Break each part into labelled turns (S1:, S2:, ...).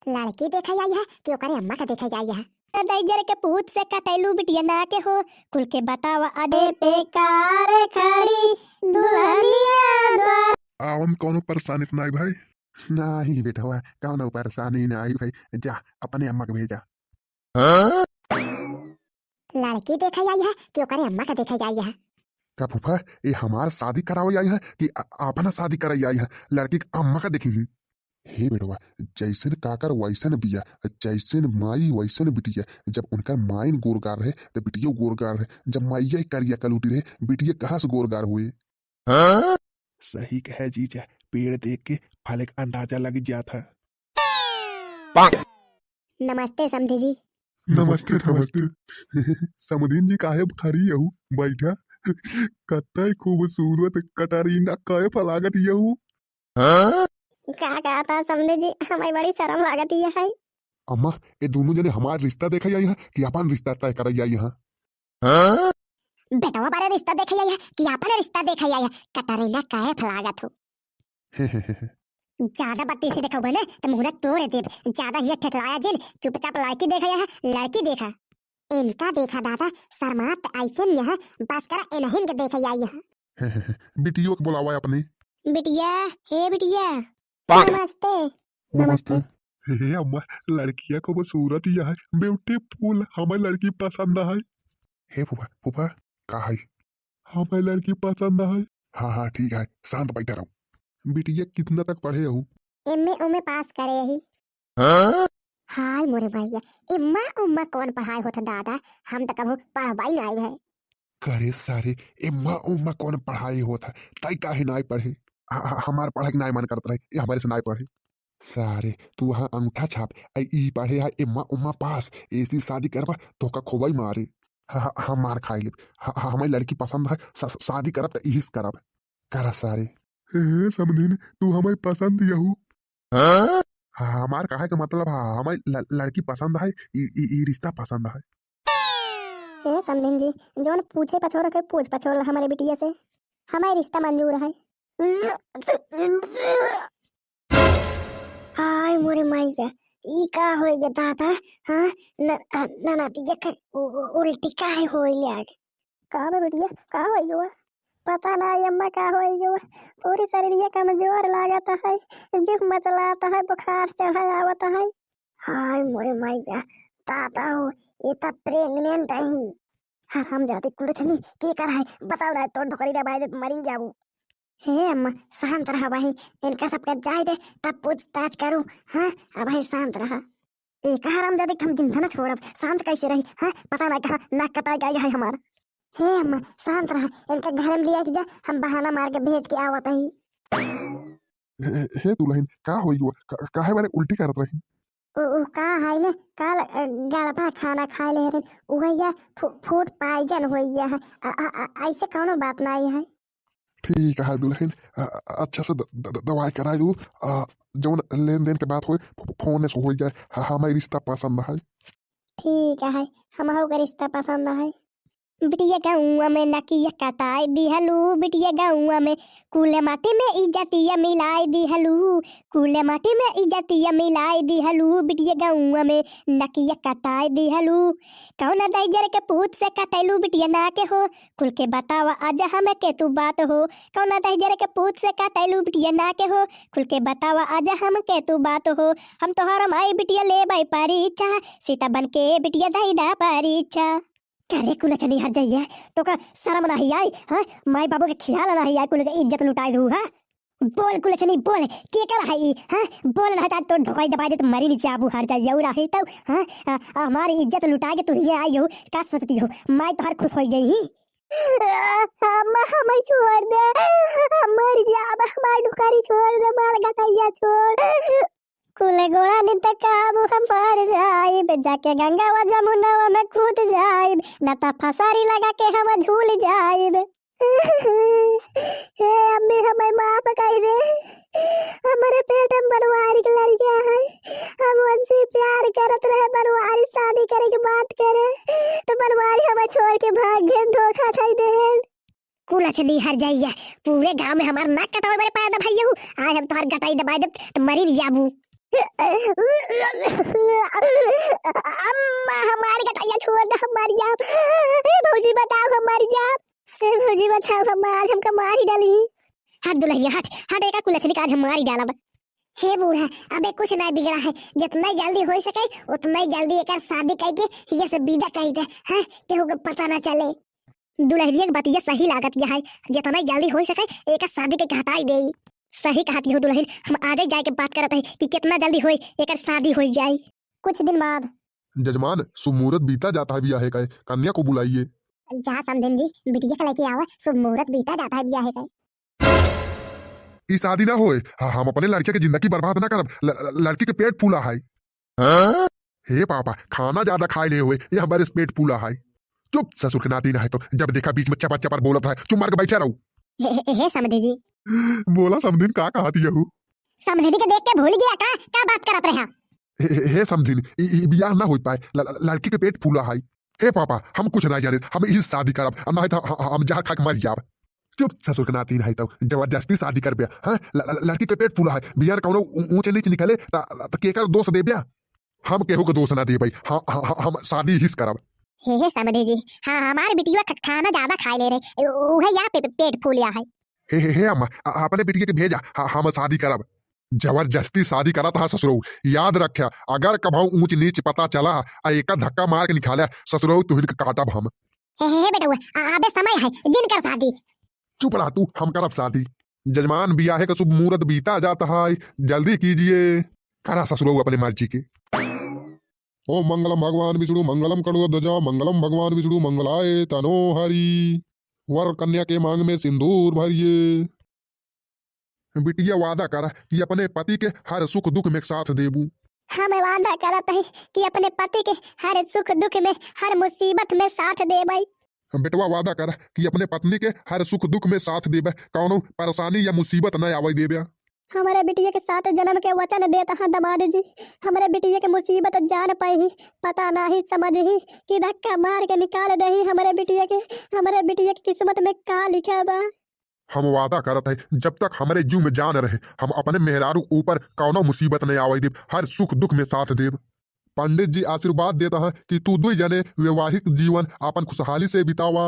S1: लड़की देखा जाई है कि ओकरे अम्मा का देखा जाई है। दैजर के पूत से कटैलू बिटिया ना के हो कुल के बतावा अदे पे कार खड़ी दुल्हनिया द्वार।
S2: आवन कौनो परेशानी तो नहीं भाई?
S3: नहीं बेटवा कौनो परेशानी नहीं भाई, जा अपने अम्मा के भेजा।
S1: लड़की देखा जाई है कि ओकरे अम्मा का देखा जाई है।
S3: का फूफा ये हमार शादी करावे आई है कि अपना शादी कराई आई है? लड़की के अम्मा का देखी। हे बेटवा जैसन काकर वैसन बिया, जैसन माई वैसन बिटिया। जब उनका माइन गोरगार रहे तो बिटिया गोरगार रहे, जब माइया करिया कलूटी रहे बिटिया कहाँ से गोरगार हुए। सही कहे जीजा, पेड़ देख के फल का अंदाजा लग जाता।
S1: नमस्ते समधी जी।
S2: नमस्ते नमस्ते। समुदीन जी काहे खड़ी यहू बैठा? कतई खूबसूरत कटरीना काहे फलागत यहू?
S1: का था समधी जी, हमें बड़ी शर्म लागत है।
S3: अम्मा ये दोनों जने हमार रिश्ता देखा आई है कि अपन रिश्ता तय कराई आई है?
S1: बेटवा बारे रिश्ता देखा जाई है कि आपने रिश्ता देखा जाई है। कटरीना काहे फलागत हो। ज्यादा बत्ती से देखो बने तो मुहूर्त तोड़ दे। ज्यादा ही ठठलाया जिन, चुपचाप लड़की देखा है। लड़की देखा इनका देखा दादा शर्मात ऐसे है बस करा इन्हीं के देखा जाई है।
S3: बिटियो को बुलावा अपनी।
S1: बिटिया हे बिटिया नमस्ते।
S3: नमस्ते।
S2: हे अम्मा लड़किया को वो सूरत ही है ब्यूटीफुल, हमें लड़की पसंद है।
S3: हे फूफा फूफा का है?
S2: हमें लड़की पसंद है।
S3: हाँ हाँ ठीक है, शांत बैठा रहो। बिटिया कितना तक पढ़े हो?
S1: एमए उमे पास करे यही। हाय मोरे भैया इम्मा उम्मा कौन पढ़ाई होता दादा, हम तो कभी पढ़वाई नहीं है।
S3: करे सारे एम्मा उम्मा कौन पढ़ाई होता, तई काहे नहीं पढ़े? हमार पढ़ाई नहीं मन करता रहे, ये हमारे से नहीं पढ़े। सारे तू वहाँ अंगूठा छाप ई पढ़े है एम्मा उम्मा पास, ऐसी शादी करवा तो का खोबाई मारे। हम मार खाई ले। हमारी लड़की पसंद है, शादी करब तो इहिस करब। करा सारे।
S2: हे समदीन तू हमें पसंद यहू।
S3: हमार कहे का मतलब हमारी लड़की पसंद है, ई रिश्ता पसंद है।
S1: ए समधिन जी जोन पूछे पछोर के पूछ पछोर हमारे बिटिया से हमारे रिश्ता मंजूर है। हाय मोरे माइया ई का होई गे दादा। हां न नतीजा का उल्टी का है होई ले। का बे बिटिया का होई गो? पता ना अम्मा का होई गो। पूरी शरीर कमजोर लागता है, जीव मचलाता है, बुखार चढ़ा आवता है। हाय मोरे माइया दादा हो ये तो प्रेग्नेंट है। हाँ हम जाते कुछ नहीं के कर है बताओ ना, तोड़ धोकरी दबाई दे मरी जाऊ। हे अम्मा शांत रहा भाई, इनका सबका जाए दे तब पूछताछ करूं। हाँ अब भाई शांत रहा। एक हराम जाते हम जिंदा ना छोड़ब, शांत कैसे रही? हाँ पता ना कहा नाक कटाई गया है हमारा। हे अम्मा शांत रहा, इनका घर में लिया कि जा हम बहाना मार के भेज के आवत ही।
S3: हे दुल्हन का होई गो? काहे बारे उल्टी कर रही?
S1: ओ का है ने काल गड़पा खाना खाए ले रे उहैया फूड पॉइजन होइया है। ऐसे कौनो बात नहीं है।
S3: ठीक है दुल्हन, अच्छा से दवाई कराई दू। जौन लेन देन के बात हो फोन से हो जाए। हमारी रिश्ता पसंद है।
S1: ठीक है हम का रिश्ता पसंद है। बिटिया गाँव में नकिया कटाई दिहलू, बिटिया गाँव में कूले माटी में इज्जतिया मिलाई दिहलू, कूले माटी में इज्जतिया मिलाई दिहलू, बिटिया गाँव में नकिया कटाई दिहलू। कौन दैजर के पूत से कटैलू बिटिया ना के हो खुल के बतावा आज हमें के तू बात हो। कौन दैजर के पूत से कटैलू बिटिया ना के हो खुल के बतावा आज हम के तू बात हो। हम तोहर माई बिटिया ले बाई परीक्षा, सीता बन के बिटिया धैदा परीक्षा। करे कुलचनी हट जाइए तो का शर्म नहीं आई? हाँ माई बाबू के ख्याल नहीं आई, कुल के इज्जत लुटाई दू। हाँ बोल कुलचनी बोल के कर है? हाँ बोल रहा तो ढोकाई दबा दे तो मरी नीचे आबू हट जाइए रही तो। हाँ हमारी इज्जत लुटा के तू ये आई हो, क्या सोचती हो? माई तो हर खुश हो गई ही। हमें छोड़ दे, मर जा हमारी ढुकारी छोड़ दे, मार गटैया छोड़। कुले गोड़ा नित काबू हम पर जाइब, जाके गंगा व जमुना में कूद जाइब, न तो फसारी लगा के हम झूल जाइब। हे अम्मी हमें माफ कर दे, हमारे पेट में बनवारी की लड़कियां है, हम उनसे प्यार करत रहे। बनवारी शादी करे की बात करे तो बनवारी हमें छोड़ के भाग गए, धोखा खाई दे। कुलचनी हर जाइए, पूरे गांव में हमारा नाक कटावे मेरे पैर दबाइए। आज हम तुम्हारी गटाई दबाई दे तो मरी नहीं जाबू। अम्मा हमारी कटाइया छोड़ दो हमारी जान। भौजी बताओ हमारी जान। भौजी बताओ हमार हमका मार ही डाली। हट दुल्हनिया हट हट एक कुलछनी का आज हम मार ही डालब। हे बूढ़ा अबे कुछ नहीं बिगड़ा है, जितना ही जल्दी हो सके उतना ही जल्दी एक शादी करके ये सब विदा कर दे हैं, केहू के पता ना चले। दुल्हनिया की बतिया सही लागत है, जितना ही जल्दी हो सके एक शादी के हटाई दे। सही कहती हो दुल्हन, हम आज ही जाके बात करते हैं कि कितना जल्दी होई एक शादी हो जाए। कुछ दिन बाद
S3: जजमान सुमुहूर्त बीता जाता है ब्याह का, कन्या को बुलाइए।
S1: जहाँ समझन जी बिटिया के लेके आवा, शुभ मुहूर्त बीता जाता है ब्याह का।
S3: ई शादी ना होए, हम अपने लड़के की जिंदगी बर्बाद ना करब। लड़की के पेट फूला है। हे पापा खाना ज्यादा खाए नहीं हुए, ये हमारे पेट फूला है। चुप ससुर के नाती ना है तो जब देखा बीच में चपा चपर बोलत है, चुप मार के बैठे रहू।
S1: हे समझे जी
S3: बोला समझिन का कहती है?
S1: समझे के देख के भूल गया का बात करत रहा।
S3: हे समझिन ई बियाह ना हो पाए, लड़की के पेट फूला है। हे पापा हम कुछ नहीं जाने, हम ई शादी करब, ना है तो हम जहाँ खा के मर जाब। चुप ससुर के नाती नहीं तो जबरदस्ती शादी कर बिया। हाँ लड़की के पेट फूला है, बिया कौनो ऊंचे नीचे निकले तो केकर दोष दे बिया? हम केहू के दोष ना दे भाई, हम शादी हिस करब।
S1: हे समझे जी हाँ हमारे बिटिया खाना ज्यादा खाए ले रहे उहे यहाँ पे पेट फूलिया है।
S3: हे अम्मा अपने बिटिया के भेजा, हम शादी करब। जबरदस्ती शादी करा था ससुरो, याद रखा अगर कभाऊ ऊंच नीच पता चला एक धक्का मार के निकाले ससुरो तुहिन के काटब हम।
S1: हे बेटा अबे समय है जिनकर शादी।
S3: चुप रहा तू, हम करब शादी। जजमान बियाहे का शुभ मुहूर्त बीता जाता है, जल्दी कीजिए। करा ससुरो अपने मर्जी के। ओम मंगलम भगवान विष्णु मंगलम कणोध्वजा मंगलम भगवान विष्णु मंगलाय तनो हरि। वर कन्या के मांग में सिंदूर भरिए। बिटिया वादा करा कि अपने पति के हर सुख दुख में साथ देबू।
S1: हम वादा करत है कि अपने पति के हर सुख दुख में हर मुसीबत में साथ देबै।
S3: बेटवा वादा कर कि अपने पत्नी के हर सुख दुख में साथ देबे, कौनो परेशानी या मुसीबत न आवे देबे।
S1: हमारे बिटिया के साथ जन्म के वचन देता है दामाद जी। हमारे बिटिया के मुसीबत जान पाई पता नहीं समझ ही कि धक्का मार के निकाल दही हमारे बिटिया की किस्मत में का लिखा बा।
S3: हम वादा करत है जब तक हमारे जीव में जान रहे हम अपने मेहरारू ऊपर कौनो मुसीबत नहीं आवे देब, हर सुख दुख में साथ देब। पंडित जी आशीर्वाद देता है कि तू दुई जने वैवाहिक जीवन अपन खुशहाली से बितावा।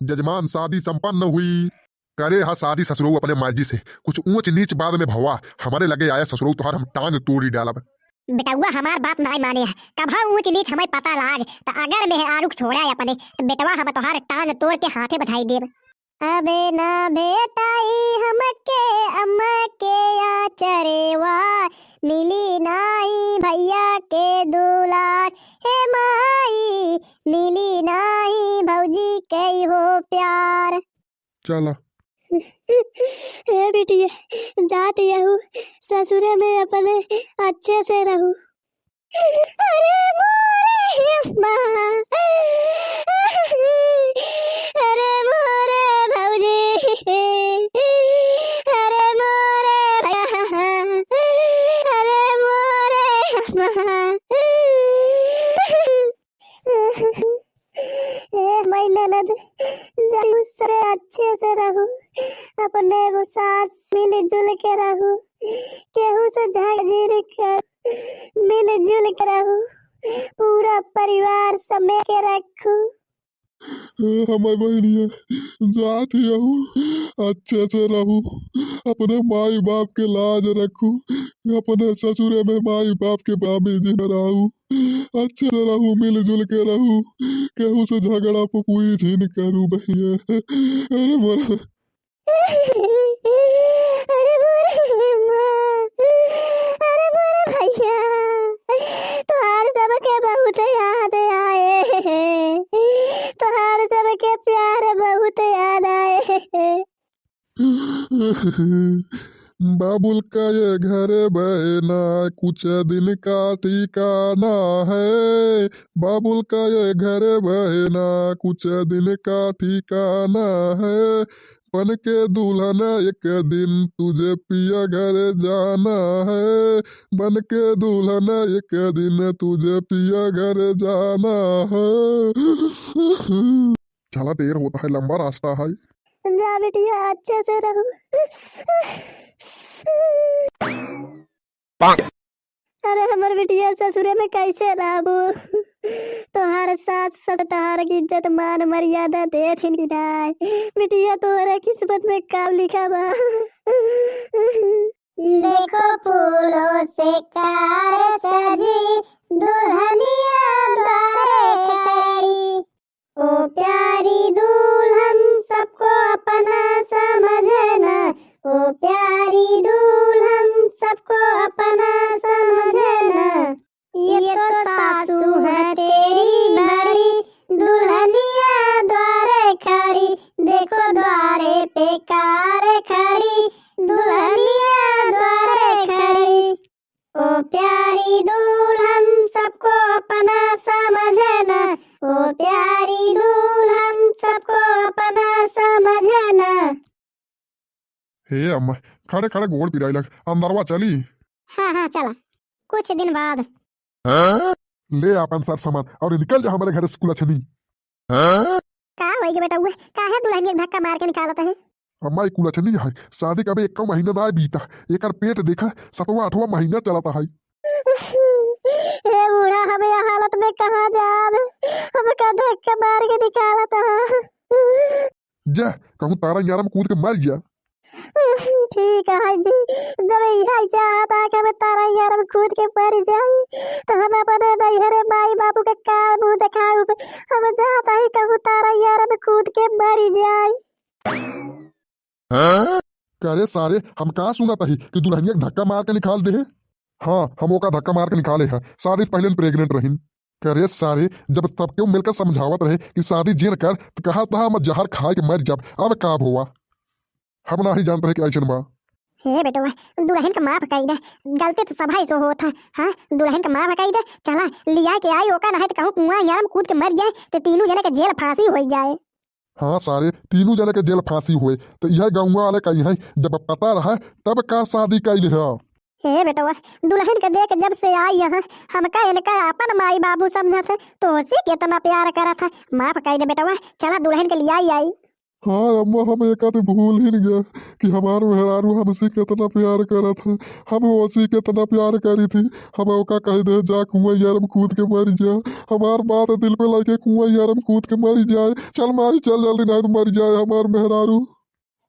S3: जजमान शादी संपन्न हुई। करे हा शादी ससुरो अपने मर्जी से, कुछ ऊंच नीच बाद में भवा हमारे लगे आया ससुरो तुहार हम टांग तोड़ी डालब।
S1: बेटवा हमार बात नहीं माने है, कभा ऊंच नीच हमें पता लाग तो अगर मेहरारू छोड़ा अपने तो बेटवा हम तोहार टांग तोड़ के हाथे बधाई देब। अबे ना बेटाई हमके अम्मा के आचरेवा, मिली नाई भैया के दुलार। हे माई मिली नाई भौजी के हो प्यार।
S3: चला
S1: हे बेटिया जाती हूँ ससुरे में अपने अच्छे से रहूं। अरे मोरे माँ, अरे मोरे भौजी, अरे मोरे भैया, अरे मोरे माँ। मैं ननद जरूर से अच्छे से रहूं, अपने सास मिलजुल के रहूं, केहू से झगड़ कर मिलजुल के रहूं, पूरा परिवार समेट के रखूं।
S2: हमारी बहनिया जाती रहूं, अच्छे से रहूं, अपने माई बाप के लाज रखूं, अपने ससुरे में माई बाप के बाबी जी में रहूं, अच्छे से रहूं, मिलजुल के रहूं, केहू से झगड़ा पुकुई झीन करूं भैया। अरे मोरा
S1: अरे मोरे माँ, अरे मोरे भैया, तुहार सबके बहुत याद आए, तुहार सबके प्यार बहुत याद आए।
S2: बाबुल का ये घर बहना कुछ दिन का ठिकाना है, बाबुल का ये घर बहना कुछ दिन का ठिकाना है, बन के दुल्हन एक दिन तुझे पिया घर जाना है, बन के दुल्हन एक दिन तुझे पिया घर जाना है।
S3: चला देर होता है, लंबा रास्ता है।
S1: जा बेटिया अच्छे से रहूं। अरे हमर बिटिया ससुरे में कैसे रहबो। तोहार सास सस तोहार की इज्जत मान मर्यादा देथिन कि नाय। बिटिया तोहरे किस्मत में का लिखा बा। देखो फूलों से कार सजी दुल्हनिया द्वारे खड़ी। ओ प्यारी दुल्हन सबको अपना समझना। ओ प्यारी दुल्हन सबको अपना समझना। ये तो सासू है तेरी बड़ी दुल्हनिया द्वारे खड़ी। देखो द्वारे पे कार खड़ी दुल्हनिया द्वारे खड़ी। ओ प्यारी दुल्हन सबको अपना समझना। ओ प्यारी दुल्हन सबको अपना समझना।
S2: हे अम्मा खड़े खड़े गोड़ पिराई लग अंदरवा चली।
S1: हाँ चला कुछ दिन बाद।
S2: ले अपन सर सामान और निकल जा हमारे घर स्कूल छनी।
S1: का होई गे बेटा हुए काहे दुल्हन के धक्का मार के निकालत है।
S2: अम्मा कुल छनी है शादी का भी 1 महीना ना बीता एकर पेट देखा 7वां 8वां महीना चलाता है।
S1: ए बूढ़ा हमें यह हालत में कहाँ जाब। हम का धक्का मार के निकालत है।
S2: जा कहूँ तारा यार में कूद के मर गया।
S1: ठीक है जी जब यही चाहता है कि हमें तारा यार में कूद के मर जाए तो हम अपने नैहरे माई बाबू का कार मुंह दिखाऊ। हम चाहता ही कहूँ तारा यार में कूद के मर जाए।
S2: करे सारे हम कहा सुना तही कि दुल्हनिया धक्का मार के निकाल दे। हाँ हम ओका धक्का मार के निकाले है शादी से पहले प्रेग्नेंट रही। करे सारे जब सबके मिलकर समझावत रहे कि शादी जिन कर तो कहा था हम जहर खाए के मर जब अब का हुआ हम ना ही जानते है कि ऐसन बा।
S1: हे बेटवा दुल्हन का माफ कई दे गलती तो सभाई सो होता। हाँ दुल्हन का माफ कई दे चला लिया के आई ओका ना है तो कहूँ कुआं यार में कूद के मर जाए तो तीनों जने के जेल फांसी हो जाए।
S2: हाँ सारे तीनों जने के जेल फांसी हुए तो यह गाँव वाले कही है जब पता रहा तब का शादी कैल है।
S1: हे बेटवा दुल्हन के देख जब से आई यहाँ हमका इनका अपन माई बाबू समझा था तो उसी कितना प्यार करा था। माफ कई दे बेटवा चला दुल्हन के लिए आई।
S2: हाँ अम्मा हम एक आदमी भूल ही नहीं गया कि हमारे मेहरारू हमसे कितना प्यार करा था। हम उसी कितना प्यार करी थी। हम ओका कह दे जा कुआं यार में कूद के मर जा। हमार बात दिल पे लगे कुआं यार में कूद के मर जाए। चल मारी चल जल्दी नहीं तो मर जाए हमार मेहरारू।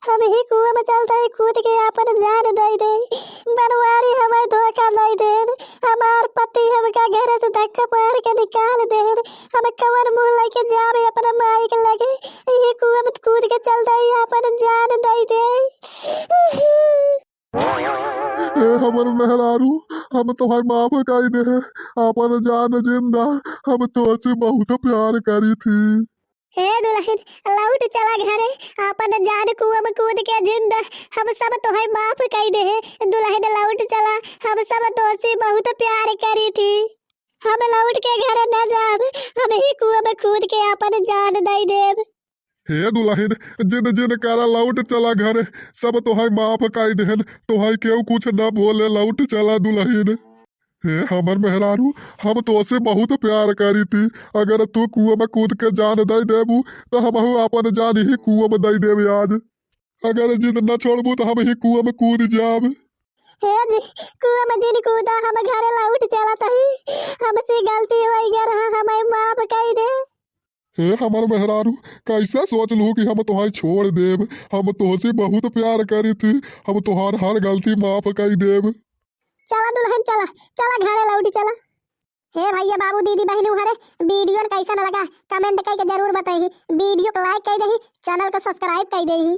S1: हम ही कुआं में चलता है कूद के अपन जान दे दे। बनवारी हमें धोखा नहीं दे। हमार पति हमका घर से धक्का मार के निकाल दे। हम कवर मुंह लेके जावे अपना माई के लगे ये कुआं में कूद के चलता है अपन जान दे दे।
S2: हमर मेहरारू हम तुम्हारी माफ कर दे अपन जान जिंदा हम तो से बहुत प्यार करी थी।
S1: हे दुल्हन लौट चला घरे अपन जान कुआं में कूद के जिंदा हम सब तोहे माफ कर दे। दुल्हन लौट चला हम सब तोसे बहुत प्यार करी थी। हम लौट के घरे न जाब हम ही कुआं में कूद के अपन जान दे देब।
S2: हे दुल्हन जिन जिन करा लौट चला घर सब तोहाई माफ कर देहन तोहाई केहू कुछ न बोले लौट चला दुल्हन। हे हमर मेहरारू हम तो से बहुत प्यार करी थी। अगर तू कुआं में कूद के जान दे देबू तो हम अपन जान ही कुआं में दे देब आज। अगर जिद न छोड़बू तो हम ही कुआं में कूद जाब।
S1: हे जी कुआं में जिन कूदा हम घरे लौट चला तही हमसे गलती हो गई हमें माफ कर दे।
S2: हे हमर मेहरारू कैसा सोच लू कि हम तोहाई छोड़ देब। हम तोहसे बहुत प्यार करी थी हम तोहार हर गलती माफ कर देब।
S1: चला दुल्हन चला चला घरे लौटी चला। हे भैया बाबू दीदी बहनों घरे वीडियो कैसा लगा कमेंट करके जरूर बताइए। वीडियो को लाइक कर दही चैनल को सब्सक्राइब कर दही।